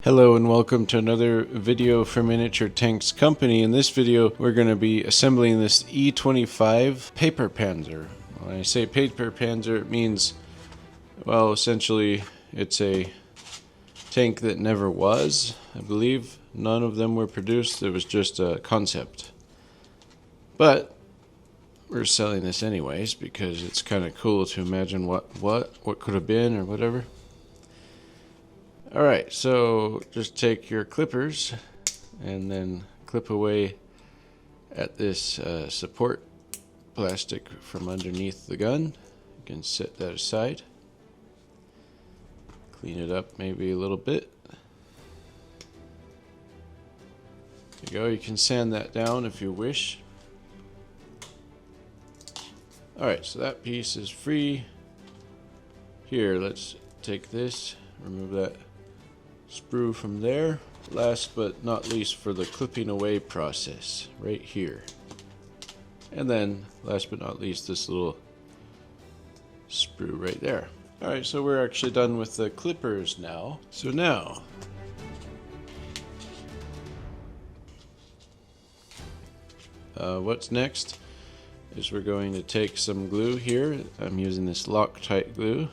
Hello and welcome to another video for Miniature Tanks Company. In this video we're going to be assembling this E-25 paper panzer. When I say paper panzer it means, well, essentially it's a tank that never was. I believe none of them were produced, it was just a concept. But we're selling this anyways because it's kind of cool to imagine what could have been or whatever. Alright, so just take your clippers and then clip away at this support plastic from underneath the gun. You can set that aside. Clean it up maybe a little bit. There you go, you can sand that down if you wish. Alright, so that piece is free. Here, let's take this, remove that sprue from there. Last but not least for the clipping away process, right here. And then last but not least, this little sprue right there. Alright, so we're actually done with the clippers now. So now what's next is we're going to take some glue here. I'm using this Loctite glue.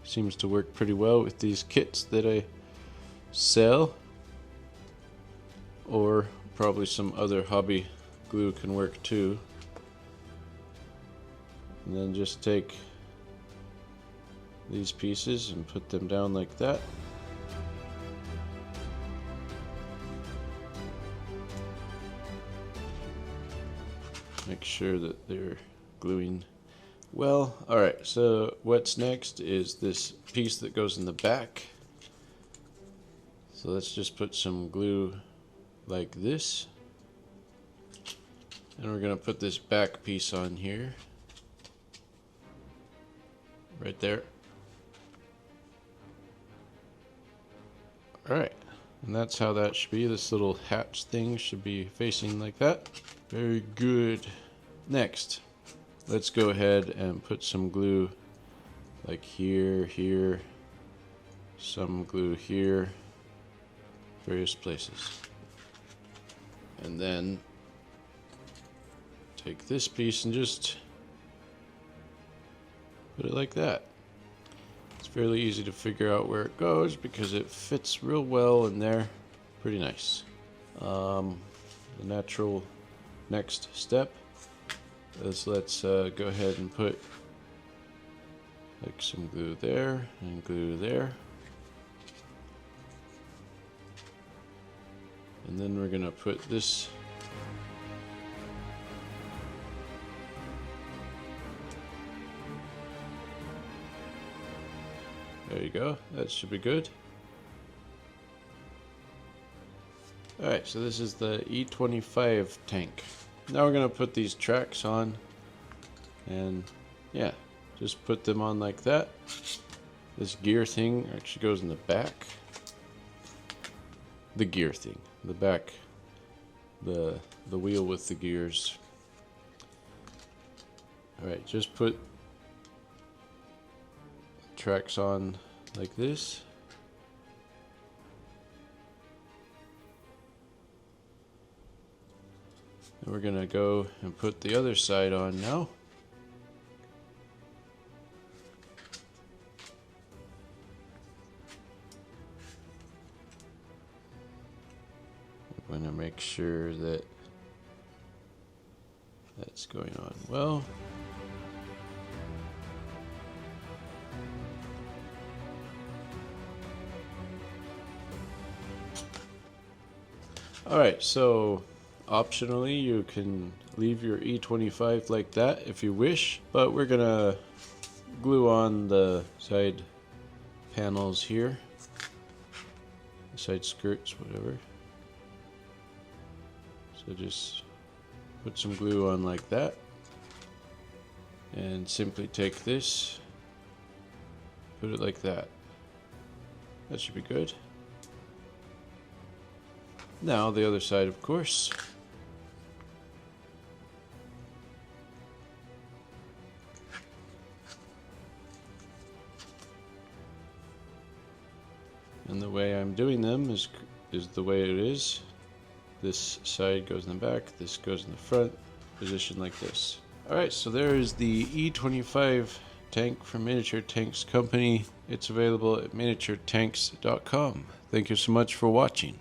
Seems to work pretty well with these kits that I sell, or probably some other hobby glue can work too. And then just take these pieces and put them down like that. Make sure that they're gluing well. Alright, so what's next is this piece that goes in the back. So let's just put some glue like this. And we're going to put this back piece on here. Right there. Alright, and that's how that should be. This little hatch thing should be facing like that. Very good. Next, let's go ahead and put some glue like here, here, some glue here, various places. And then take this piece and just put it like that. It's fairly easy to figure out where it goes because it fits real well in there. Pretty nice. The natural next step is let's go ahead and put like some glue there and glue there. And then we're going to put this there you go, that should be good. Alright, so this is the E-25 tank. Now we're going to put these tracks on, and yeah, just put them on like that. This gear thing actually goes in the back. The gear thing, the back, the wheel with the gears. Alright, just put tracks on like this. And we're gonna go and put the other side on now. I'm gonna make sure that that's going on well. Alright, so optionally you can leave your E-25 like that if you wish, but we're gonna glue on the side panels here, side skirts, whatever. So just put some glue on like that, and simply take this, put it like that. That should be good. Now the other side, of course. And the way I'm doing them is the way it is. This side goes in the back, this goes in the front, positioned like this. Alright, so there is the E-25 tank from Miniature Tanks Company. It's available at miniaturetanks.com. Thank you so much for watching.